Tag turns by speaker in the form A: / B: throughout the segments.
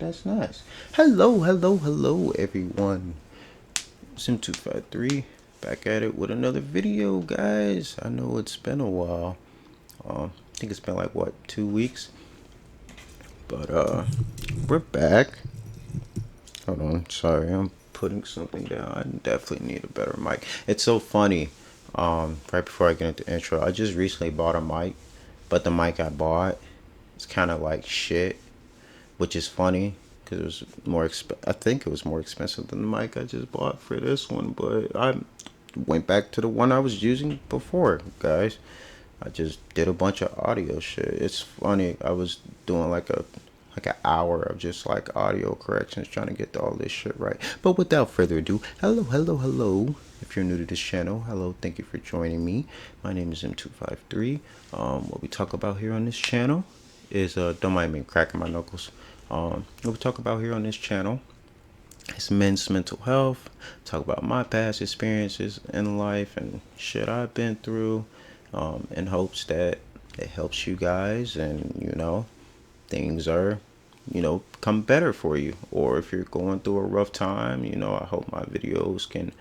A: That's nice. Hello, everyone. Sim253 back at it with another video, guys. I know it's been a while. I think it's been like what, 2 weeks, but we're back. Hold on, sorry, I'm putting something down. I definitely need a better mic. It's so funny. Right before I get into the intro, I just recently bought a mic, but the mic I bought, it's kind of like shit, which is funny because it was I think it was more expensive than the mic I just bought for this one. But I went back to the one I was using before, guys. I just did a bunch of audio shit. It's funny. I was doing like an hour of just like audio corrections, trying to get all this shit right. But without further ado, hello. If you're new to this channel, hello, thank you for joining me. My name is M253. What we talk about here on this channel is don't mind me cracking my knuckles. What we talk about here on this channel is men's mental health. Talk about my past experiences in life and shit I've been through, in hopes that it helps you guys, and things are become better for you. Or if you're going through a rough time, I hope my videos can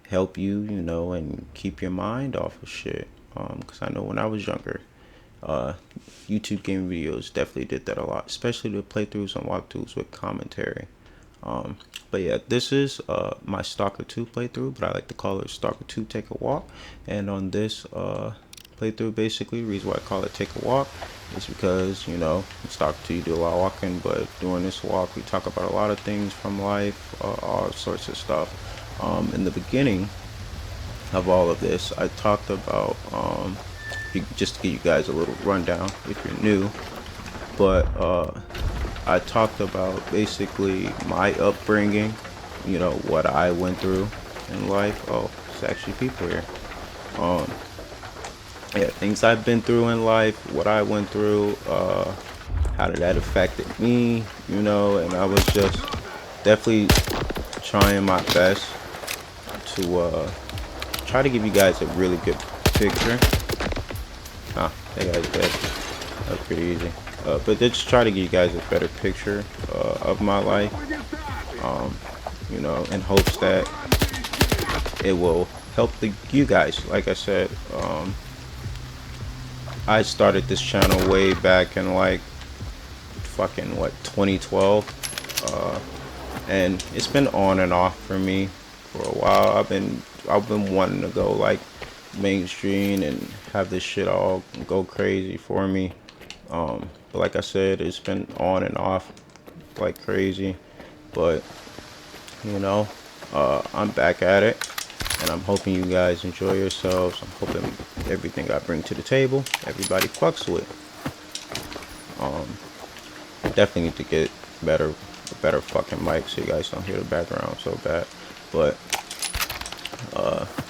A: help you, and keep your mind off of shit. Because I know when I was younger, YouTube game videos definitely did that a lot, especially the playthroughs and walkthroughs with commentary. But yeah, this is my Stalker 2 playthrough, but I like to call it Stalker 2 Take a Walk. And on this playthrough, basically, the reason why I call it Take a Walk is because, in Stalker 2 you do a lot of walking, but during this walk we talk about a lot of things from life, all sorts of stuff. In the beginning of all of this, I talked about, just to give you guys a little rundown if you're new, but I talked about basically my upbringing, what I went through in life. Oh, there's actually people here. Yeah, things I've been through in life, what I went through, how did that affected me, and I was just definitely trying my best to try to give you guys a really good picture. Ah, that guy's dead. That's pretty easy. But just try to give you guys a better picture of my life, in hopes that it will help you guys. Like I said, I started this channel way back in like fucking 2012, and it's been on and off for me for a while. I've been wanting to go like mainstream and have this shit all go crazy for me. But like I said, it's been on and off like crazy. But I'm back at it, and I'm hoping you guys enjoy yourselves. I'm hoping everything I bring to the table, everybody fucks with. Definitely need to get a better fucking mic so you guys don't hear the background so bad. But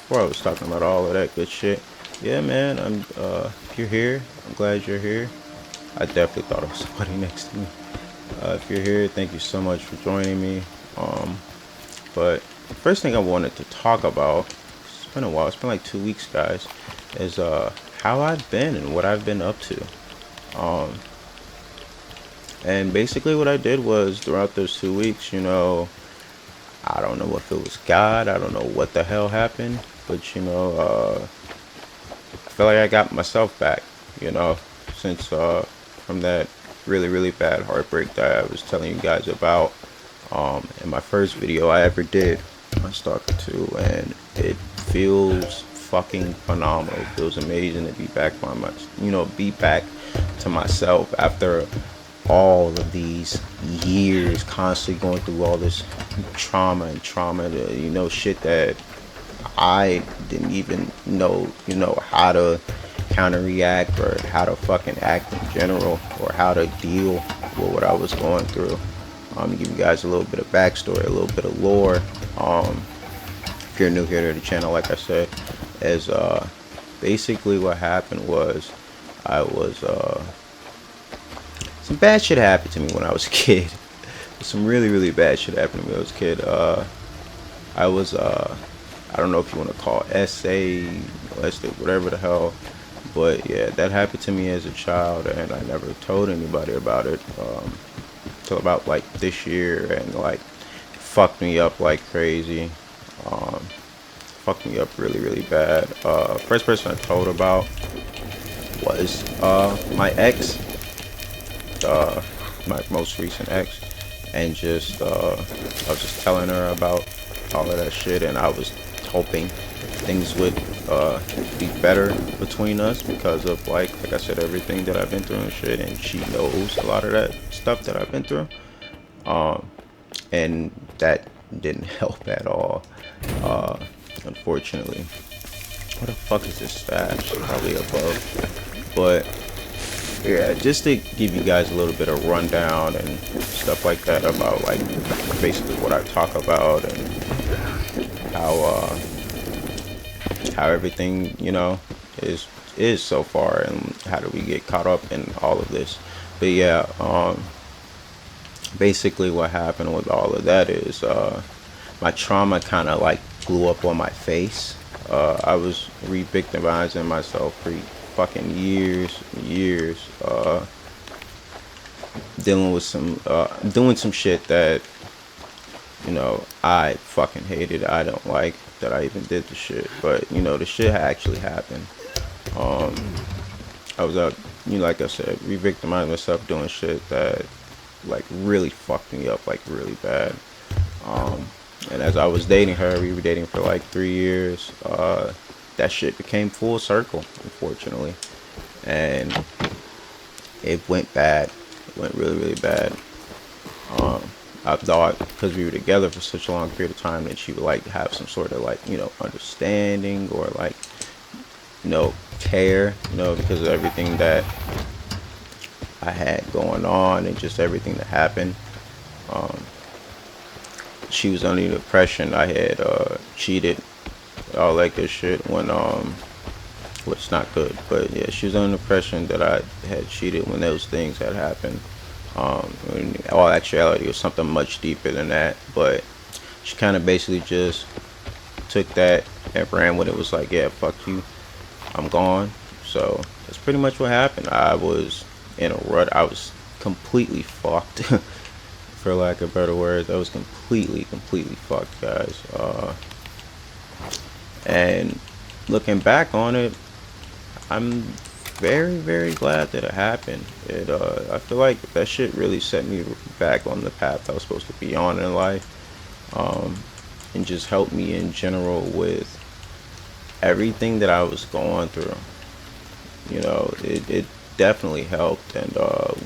A: before I was talking about all of that good shit, yeah, man, if you're here, I'm glad you're here. I definitely thought it was somebody next to me. If you're here, thank you so much for joining me. But the first thing I wanted to talk about, it's been a while, it's been like 2 weeks, guys, is how I've been and what I've been up to. And basically what I did was, throughout those 2 weeks, I don't know if it was God, I don't know what the hell happened, but I feel like I got myself back, since from that really bad heartbreak that I was telling you guys about in my first video I ever did on Stalker 2, and it feels fucking phenomenal. It feels amazing to be back be back to myself after all of these years constantly going through all this trauma to, shit that I didn't even know, how to counter react, or how to fucking act in general, or how to deal with what I was going through. Give you guys a little bit of backstory, a little bit of lore. If you're new here to the channel, like I said, is basically what happened was I was some bad shit happened to me when I was a kid. Some really bad shit happened to me when I was a kid. I was I don't know if you want to call it whatever the hell, but yeah, that happened to me as a child, and I never told anybody about it. till about like this year, and like fucked me up like crazy. Fucked me up really bad. First person I told about was my ex, my most recent ex, and just I was just telling her about all of that shit, and I was hoping things would be better between us because of like I said, everything that I've been through and shit, and she knows a lot of that stuff that I've been through, and that didn't help at all, unfortunately. What the fuck is this stash? Probably above. But yeah, just to give you guys a little bit of rundown and stuff like that about like basically what I talk about, and how everything, you know, is so far, and how do we get caught up in all of this. But yeah, basically what happened with all of that is my trauma kind of like blew up on my face. I was re-victimizing myself for fucking years, dealing with some, doing some shit that, you know, I fucking hated. I don't like that I even did the shit, but you know, the shit actually happened. I was out, you know, like I said, re-victimizing myself, doing shit that like really fucked me up like really bad. And as I was dating her, we were dating for like 3 years. That shit became full circle, unfortunately, and it went bad. It went really bad. I thought because we were together for such a long period of time that she would like have some sort of like, you know, understanding or like, you know, care, you know, because of everything that I had going on and just everything that happened. She was under the impression I had cheated, all that good shit, when well, it's not good, but yeah, she was under the impression that I had cheated when those things had happened. In all actuality, it was something much deeper than that, but she kind of basically just took that and ran with it. Was like, yeah, fuck you, I'm gone. So that's pretty much what happened. I was in a rut. I was completely fucked. For lack of better words, I was completely fucked, guys. And looking back on it, I'm very glad that it happened. I feel like that shit really set me back on the path I was supposed to be on in life, and just helped me in general with everything that I was going through. You know, it definitely helped. And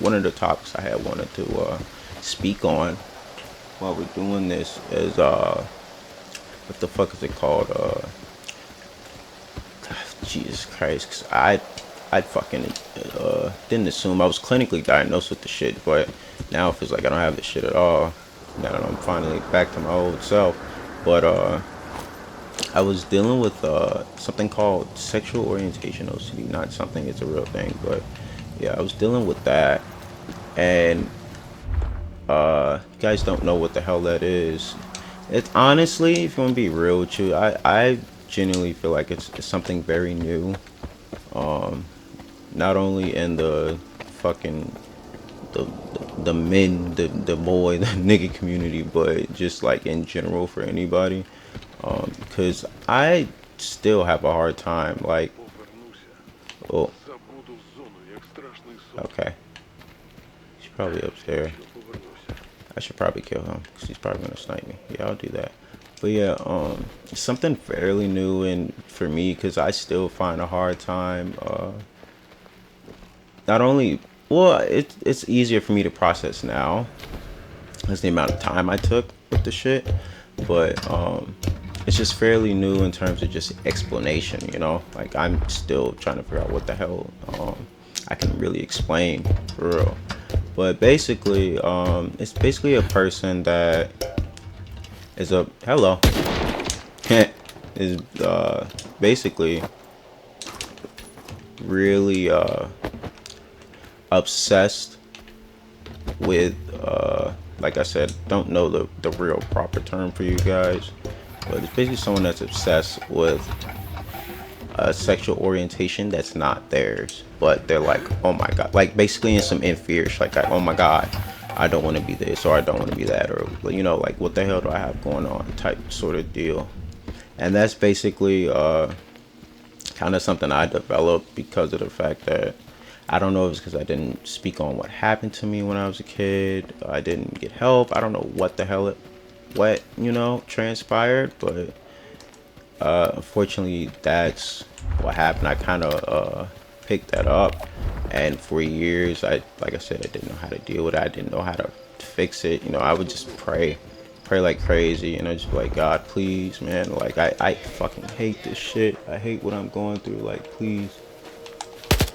A: one of the topics I had wanted to speak on while we're doing this is what the fuck is it called? Jesus Christ, 'cause I fucking didn't assume I was clinically diagnosed with the shit, but now it feels like I don't have the shit at all. Now that I'm finally back to my old self. But I was dealing with something called sexual orientation OCD. Not something, it's a real thing, but yeah, I was dealing with that. And you guys don't know what the hell that is. It's honestly, if you want to be real with you, I genuinely feel like it's something very new. Not only in the fucking the men, the boy, the nigga community, but just like in general for anybody. Because I still have a hard time, like, oh, okay, he's probably upstairs. I should probably kill him because he's probably gonna snipe me. Yeah, I'll do that. But yeah, it's something fairly new and for me, because I still find a hard time. Not only, well, it's easier for me to process now, as the amount of time I took with the shit, but it's just fairly new in terms of just explanation. You know, like I'm still trying to figure out what the hell I can really explain for real. But basically, it's basically a person that is a hello is basically really obsessed with like I said, don't know the real proper term for you guys, but it's basically someone that's obsessed with a sexual orientation that's not theirs, but they're like, oh my god, like basically in some inferior, like oh my god, I don't want to be this or I don't want to be that, or you know, like what the hell do I have going on type sort of deal. And that's basically kind of something I developed because of the fact that I don't know if it's because I didn't speak on what happened to me when I was a kid. I didn't get help. I don't know what the hell what you know transpired, but unfortunately that's what happened. I kind of picked that up, and for years like I said, I didn't know how to deal with it. I didn't know how to fix it. You know, I would just pray like crazy, you know, just be like, God, please, man, like I fucking hate this shit. I hate what I'm going through, like, please.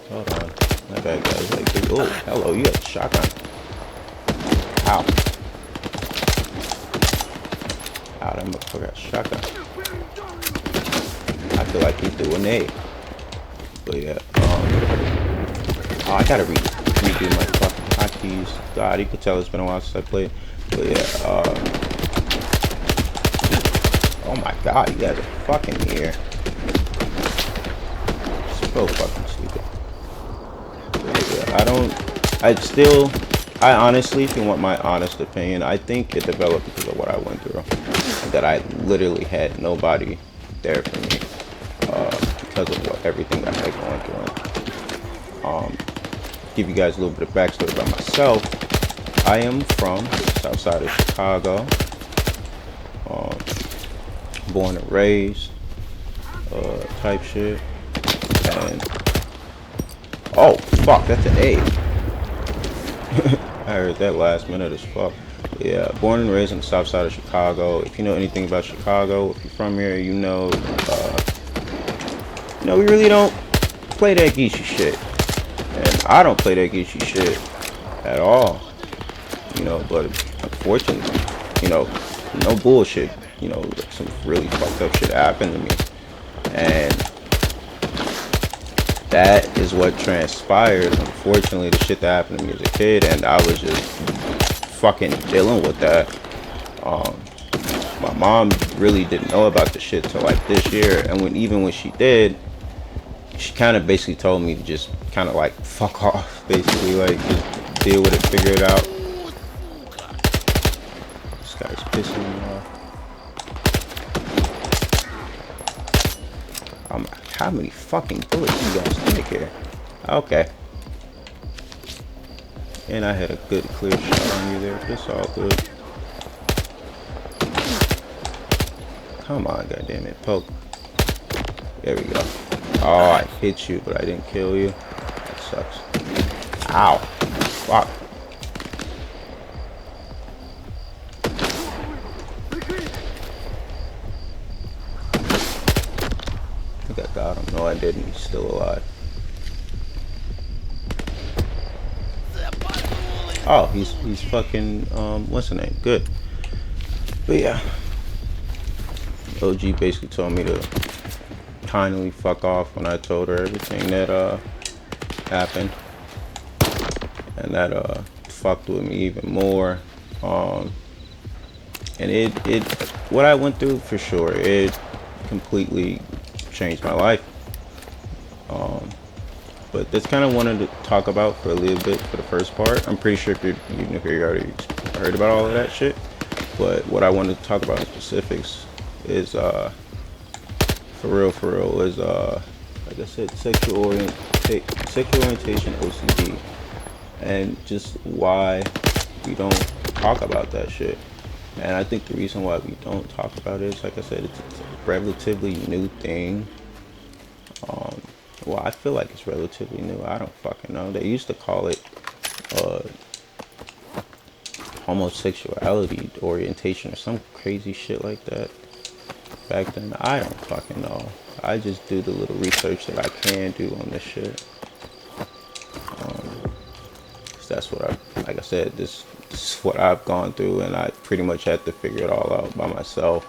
A: Hold on, my bad guys. Like, oh, hello, you got a shotgun. Ow. Ow, that motherfucker got a shotgun. I feel like he threw a nade. But yeah, oh, I gotta redo my fucking hotkeys. God, you could tell it's been a while since I played. But yeah, oh my god, you guys are fucking here. So fucking stupid. But yeah, I honestly, if you want my honest opinion, I think it developed because of what I went through. That I literally had nobody there for me because of everything that I had going through. Give you guys a little bit of backstory about myself. I am from south side of Chicago. Born and raised type shit. And oh fuck, that's an A. I heard that last minute as fuck. Yeah, born and raised on the south side of Chicago. If you know anything about Chicago, if you're from here, you know we really don't play that geishy shit. And I don't play that geishy shit at all. You know, but unfortunately, you know, no bullshit, you know, some really fucked up shit happened to me. And that is what transpired. Unfortunately, the shit that happened to me as a kid, and I was just fucking dealing with that. My mom really didn't know about the shit till like this year, and even when she did, she kind of basically told me to just kind of like fuck off, basically, like just deal with it, figure it out. This guy's pissing me off. How many fucking bullets you guys take here? Okay. And I had a good clear shot on you there. It's all good. Come on, goddammit. Poke. There we go. Oh, I hit you, but I didn't kill you. That sucks. Ow. Fuck. I think I got him. No, I didn't. He's still alive. Oh, he's fucking, what's the name? Good. But yeah. OG basically told me to kindly fuck off when I told her everything that happened, and that fucked with me even more. And it what I went through, for sure, it completely changed my life. But that's kind of wanted to talk about for a little bit for the first part. I'm pretty sure if you already heard about all of that shit, but what I wanted to talk about in specifics is for real is like I said, sexual orientation OCD, and just why we don't talk about that shit. And I think the reason why we don't talk about it is, like I said, it's a relatively new thing. Well, I feel like it's relatively new. I don't fucking know. They used to call it homosexuality orientation or some crazy shit like that back then. I don't fucking know. I just do the little research that I can do on this shit. 'Cause that's what like I said, this is what I've gone through, and I pretty much had to figure it all out by myself.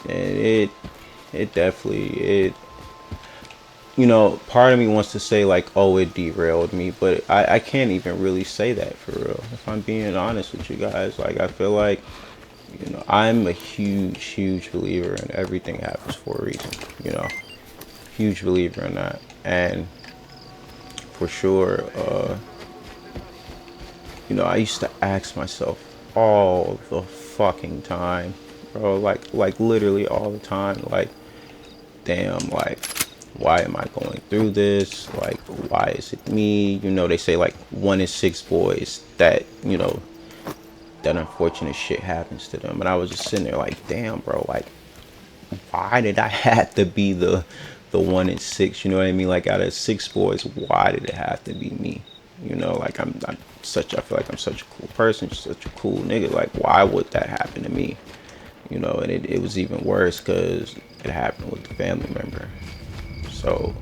A: And it definitely, you know, part of me wants to say like, oh, it derailed me, but I can't even really say that for real, if I'm being honest with you guys. Like, I feel like, you know, I'm a huge believer in everything happens for a reason, you know, huge believer in that. And for sure, you know, I used to ask myself all the fucking time, bro, like literally all the time, like, damn, like, why am I going through this? Like, why is it me? You know, they say like 1 in 6 boys that, you know, that unfortunate shit happens to them. And I was just sitting there like, damn, bro, like, why did I have to be the 1 in 6? You know what I mean? Like, out of 6 boys, why did it have to be me? You know, like, I'm such, I feel like I'm such a cool person, such a cool nigga. Like, why would that happen to me? You know, and it was even worse because it happened with the family member. So,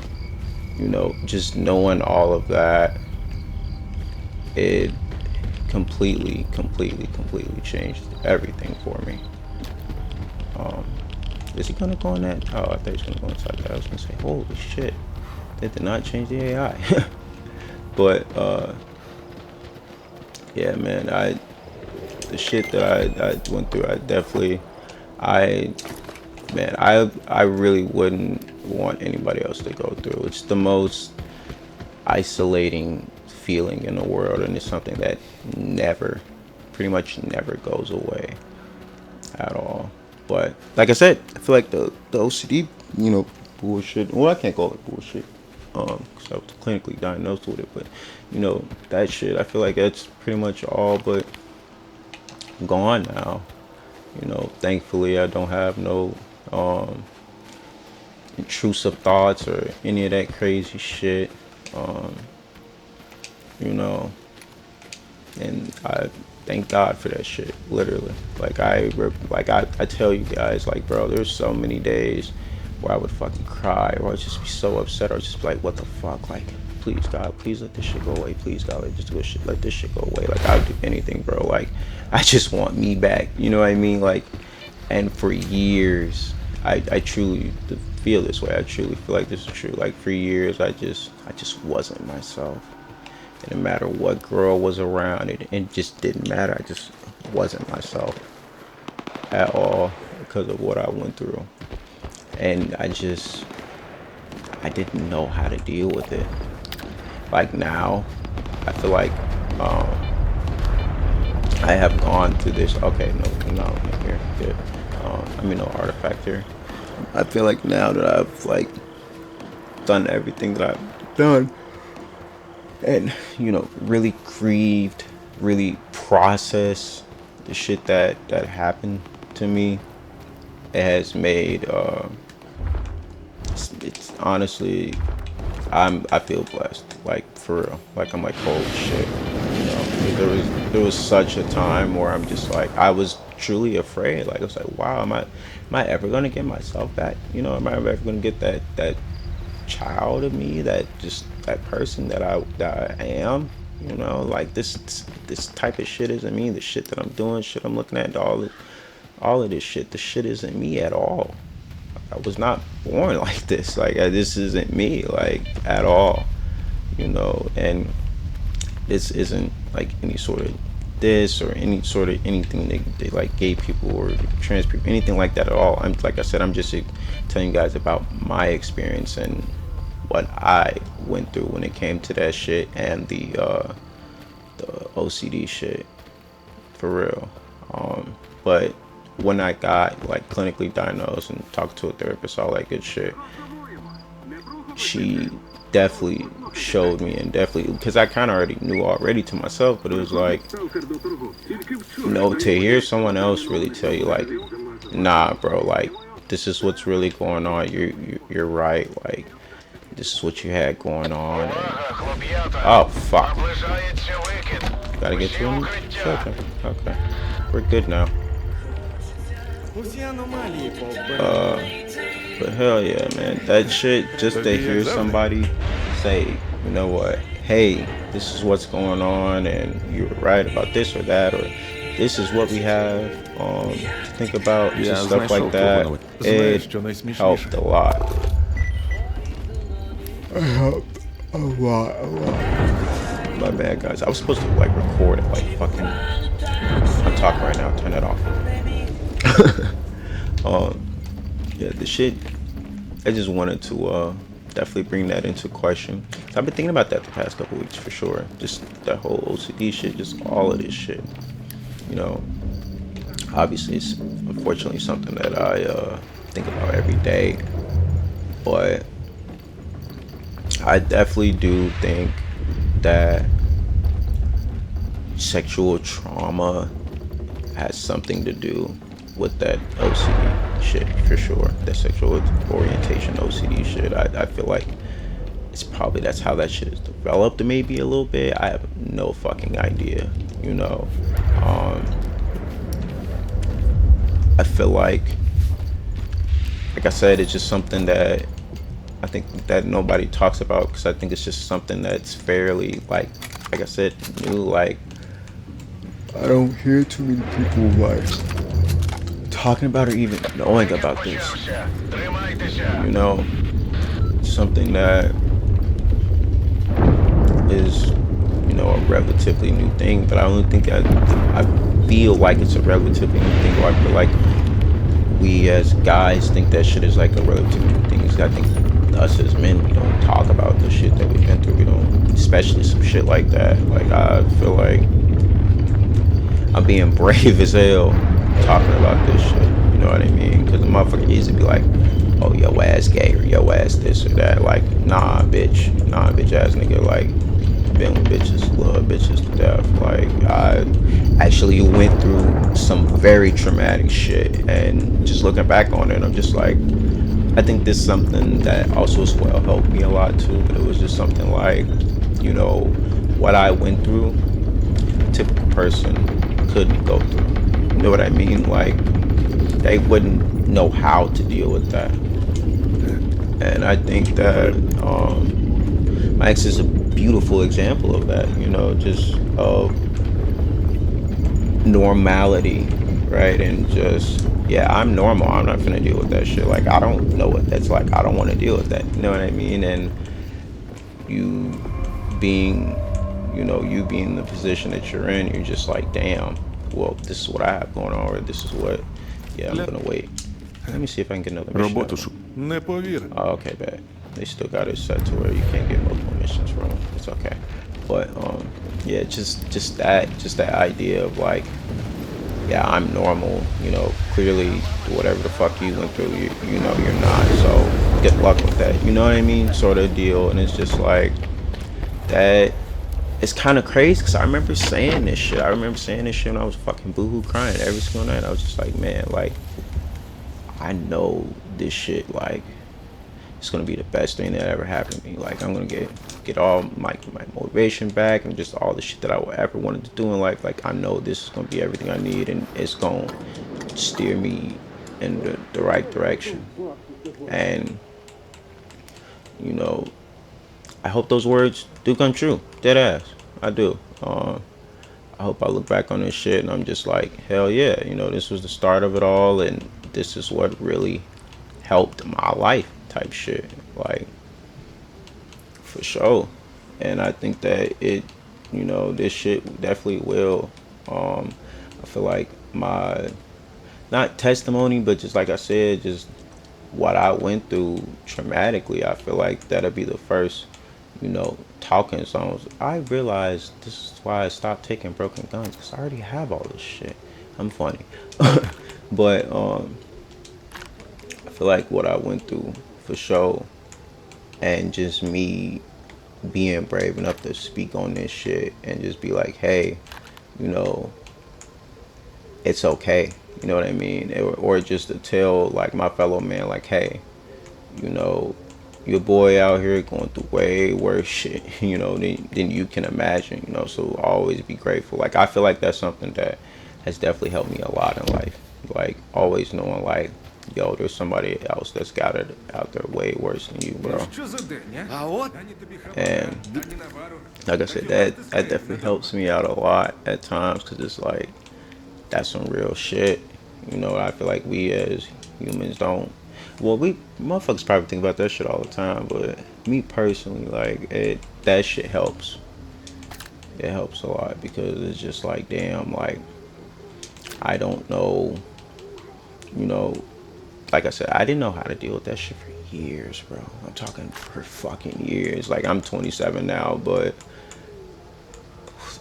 A: you know, just knowing all of that, it completely changed everything for me. Is he gonna go in that? Oh, I thought he was gonna go inside that. I was gonna say, holy shit, they did not change the AI. But yeah, man, the shit that I went through, I really wouldn't want anybody else to go through. It's the most isolating feeling in the world, and it's something that pretty much never goes away at all. But like I said, I feel like the OCD, you know, bullshit. Well, I can't call it bullshit, because I was clinically diagnosed with it. But you know, that shit, I feel like that's pretty much all but gone now. You know, thankfully, I don't have no intrusive thoughts or any of that crazy shit. You know, and I thank God for that shit. Literally, like I tell you guys, like, bro, there's so many days where I would fucking cry, or I'd just be so upset, or just be like, what the fuck, like, please God, please let this shit go away, please God, like, just let this shit go away. Like, I would do anything, bro. Like, I just want me back. You know what I mean? Like, and for years, I truly feel this way. I truly feel like this is true. Like, for years, I just wasn't myself. It didn't matter what girl was around. It just didn't matter. I just wasn't myself at all because of what I went through. And I didn't know how to deal with it. Like, now, I feel like I have gone through this. Okay, no, here, good. I mean, no artifact here. I feel like now that I've, like, done everything that I've done, and, you know, really grieved, really processed the shit that happened to me, it has made it's honestly, I feel blessed, like, for real. Like, I'm like, holy shit, you know. There was such a time where I'm just like, I was truly afraid. Like, I was like, wow, am I ever gonna get myself back? You know, am I ever gonna get that child of me, that person that I am? You know, like, this type of shit isn't me. The shit that I'm doing, shit I'm looking at, all of this shit, the shit isn't me at all. I was not born like this. Like, this isn't me, like, at all. You know, and this isn't like any sort of this or any sort of anything they like gay people or trans people, anything like that at all. I'm, like I said, I'm just telling you guys about my experience and what I went through when it came to that shit and the OCD shit, for real. But when I got, like, clinically diagnosed and talked to a therapist, all that good shit, she definitely showed me, and definitely, because I kind of already knew already to myself, but it was like, you know, to hear someone else really tell you, like, nah, bro, like, this is what's really going on. You're right. Like, this is what you had going on. And, oh fuck, gotta get to him. Okay, we're good now. But hell yeah, man, that shit, just to hear somebody say, you know what, hey, this is what's going on, and you're right about this or that, or this is what we have to think about, just stuff like that. It helped a lot. It helped a lot. My bad, guys. I was supposed to, like, record it, like, fucking, I'm talking right now, turn it off. Yeah, the shit, I just wanted to definitely bring that into question. I've been thinking about that the past couple weeks for sure. Just that whole OCD shit, just all of this shit. You know, obviously it's unfortunately something that I think about every day, but I definitely do think that sexual trauma has something to do with that OCD shit for sure. That sexual orientation OCD shit. I feel like it's probably that's how that shit is developed maybe a little bit. I have no fucking idea, you know. I feel like I said, it's just something that I think that nobody talks about, because I think it's just something that's fairly like I said, new. Like I don't hear too many people like talking about or even knowing about this. You know, something that is, you know, a relatively new thing, but I don't think I feel like it's a relatively new thing, or I feel like we as guys think that shit is like a relatively new thing. I think us as men, we don't talk about the shit that we've been through. We don't, especially some shit like that. Like I feel like I'm being brave as hell talking about this shit. You know what I mean? Because the motherfucker easy be like, oh, yo ass gay, or yo ass this or that. Like, nah, bitch ass nigga. Like, been with bitches, love bitches to death. Like, I actually went through some very traumatic shit, and just looking back on it, I'm just like, I think this is something that also as well helped me a lot too. But it was just something like, you know, what I went through, a typical person couldn't go through. You know what I mean? Like, they wouldn't know how to deal with that. And I think that my ex is a beautiful example of that, you know, just of normality, right? And just, yeah, I'm normal. I'm not gonna deal with that shit. Like, I don't know what that's like. I don't want to deal with that. You know what I mean? And you being, you know, you being in the position that you're in, you're just like, damn, well, this is what I have going on, or this is what, yeah, I'm gonna wait. Let me see if I can get another mission out of them.
B: Не повір.
A: Oh, okay, bad. They still got it set to where you can't get multiple missions from them. It's okay. But yeah, just that idea of like, yeah, I'm normal, you know, clearly whatever the fuck you went through, you know you're not, so good luck with that, you know what I mean, sort of deal. And it's just like that. It's kind of crazy because I remember saying this shit. I remember saying this shit when I was fucking boohoo crying every single night. I was just like, man, like, I know this shit, like, it's gonna be the best thing that ever happened to me. Like, I'm gonna get all my motivation back, and just all the shit that I ever wanted to do in life. Like, I know this is gonna be everything I need, and it's gonna steer me in the right direction. And, you know, I hope those words do come true. Dead ass. I do. I hope I look back on this shit and I'm just like, hell yeah, you know, this was the start of it all, and this is what really helped my life type shit. Like, for sure. And I think that it, you know, this shit definitely will. I feel like my, not testimony, but just like I said, just what I went through traumatically, I feel like that'll be the first, you know, talking songs. I realized this is why I stopped taking broken guns, because I already have all this shit. I'm funny. But I feel like what I went through for sure, and just me being brave enough to speak on this shit and just be like, hey, you know, it's okay. You know what I mean? Or just to tell like my fellow man, like, hey, you know, your boy out here going through way worse shit, you know, than you can imagine, you know. So always be grateful. Like, I feel like that's something that has definitely helped me a lot in life. Like, always knowing like, yo, there's somebody else that's got it out there way worse than you, bro. And like I said, that definitely helps me out a lot at times, because it's like, that's some real shit. You know, I feel like we as humans don't, well, we motherfuckers probably think about that shit all the time, but me personally, like, that shit helps. It helps a lot, because it's just like, damn, like, I don't know, you know, like I said, I didn't know how to deal with that shit for years, bro. I'm talking for fucking years. Like, I'm 27 now, but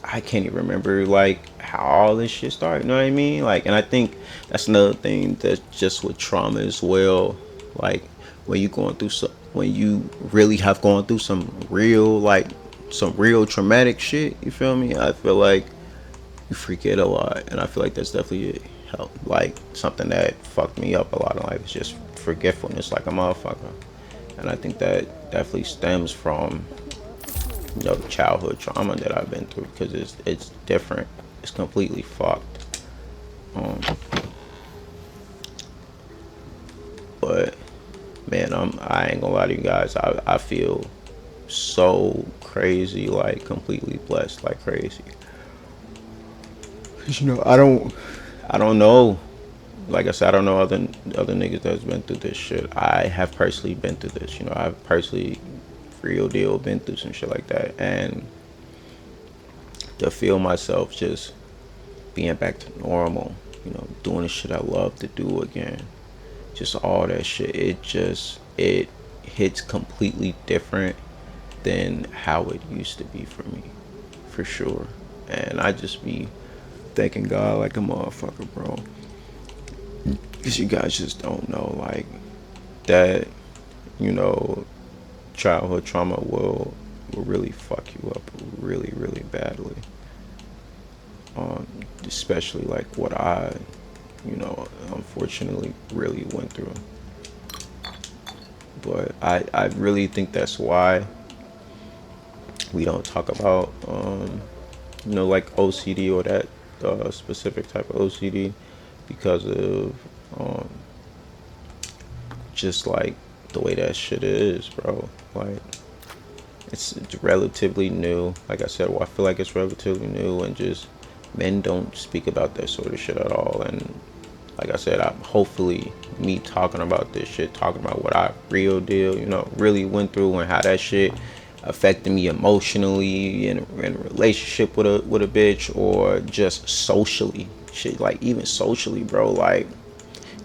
A: I can't even remember like how all this shit started. You know what I mean? Like, and I think that's another thing that's just with trauma as well. Like, when you going through some, when you really have gone through some real, like, some real traumatic shit. You feel me? I feel like you forget a lot, and I feel like that's definitely help. Like, something that fucked me up a lot in life is just forgetfulness, like a motherfucker. And I think that definitely stems from, you know, childhood trauma that I've been through, because it's different. It's completely fucked. Um, but man, I ain't gonna lie to you guys. I feel so crazy, like completely blessed, like crazy. 'Cause, you know, I don't know. Like I said, I don't know other niggas that's been through this shit. I have personally been through this. You know, I've personally, real deal, been through some shit like that, and to feel myself just being back to normal, you know, doing the shit I love to do again, just all that shit, it hits completely different than how it used to be for me, for sure. And I just be thanking God like a motherfucker, bro, because you guys just don't know, like, that, you know, childhood trauma will really fuck you up really, really badly. Especially like what I, you know, unfortunately really went through. But I really think that's why we don't talk about, you know, like OCD, or that specific type of OCD, because of just like the way that shit is, bro. Like, it's relatively new. Like I said, well, I feel like it's relatively new, and just men don't speak about that sort of shit at all. And like I said, hopefully me talking about this shit, talking about what I real deal, you know, really went through, and how that shit affected me emotionally in a relationship with a bitch, or just socially, shit, like even socially, bro, like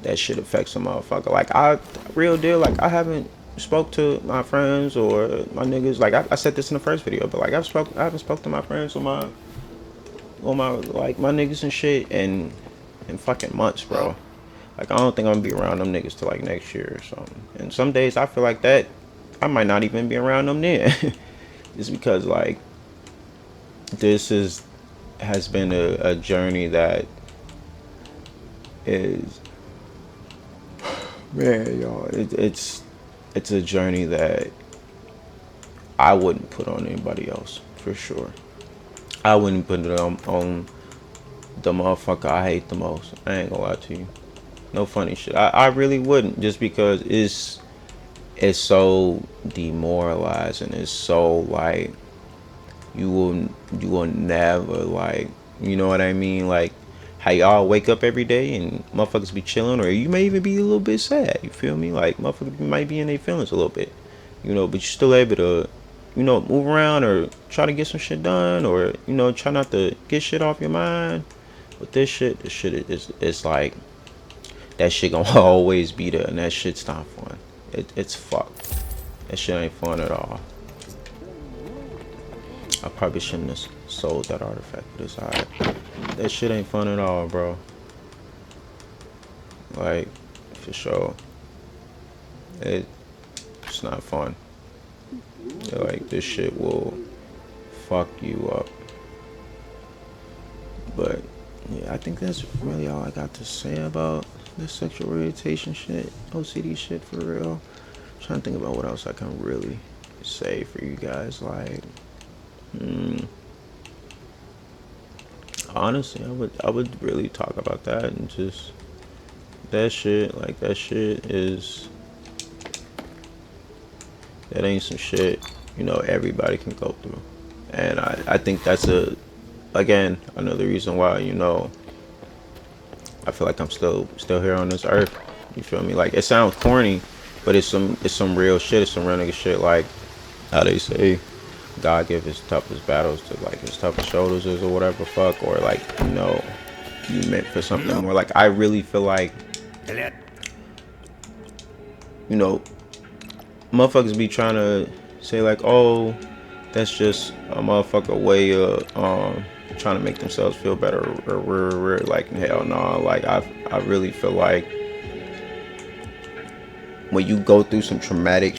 A: that shit affects a motherfucker. Like, I real deal, like, I haven't spoke to my friends or my niggas. Like, I said this in the first video, but like I haven't spoke to my friends or my like my niggas and shit in fucking months, bro. Like, I don't think I'm gonna be around them niggas till like next year or something. And some days I feel like that I might not even be around them then. Just because, like, this has been a journey that is, man, y'all, it's a journey that I wouldn't put on anybody else, for sure. I wouldn't put it on the motherfucker I hate the most. I ain't gonna lie to you. No funny shit. I really wouldn't, just because it's so demoralizing. It's so like, you will never, like, you know what I mean? Like, how y'all wake up every day and motherfuckers be chilling, or you may even be a little bit sad. You feel me? Like, motherfuckers might be in their feelings a little bit, you know, but you're still able to, you know, move around or try to get some shit done, or, you know, try not to get shit off your mind. But this shit is like, that shit gonna always be there, and that shit's not fun. It's fucked. That shit ain't fun at all. I probably shouldn't have sold that artifact, but it's alright. That shit ain't fun at all, bro. Like, for sure. It's not fun. Like, this shit will fuck you up. But yeah, I think that's really all I got to say about this sexual orientation shit, OCD shit, for real. I'm trying to think about what else I can really say for you guys. Like, honestly, I would really talk about that, and just that shit. Like, that shit is, that ain't some shit, you know, everybody can go through. And I think that's again, another reason why, you know, I feel like I'm still here on this earth. You feel me? Like, it sounds corny, but it's some real shit. It's some real nigga shit. Like how they say, God give his toughest battles to like his toughest shoulders, or whatever fuck, or like, you know, you meant for something more. Like, I really feel like you know, motherfuckers be trying to say like, oh, that's just a motherfucker way of trying to make themselves feel better, or we're like, hell no. Like I really feel like when you go through some traumatic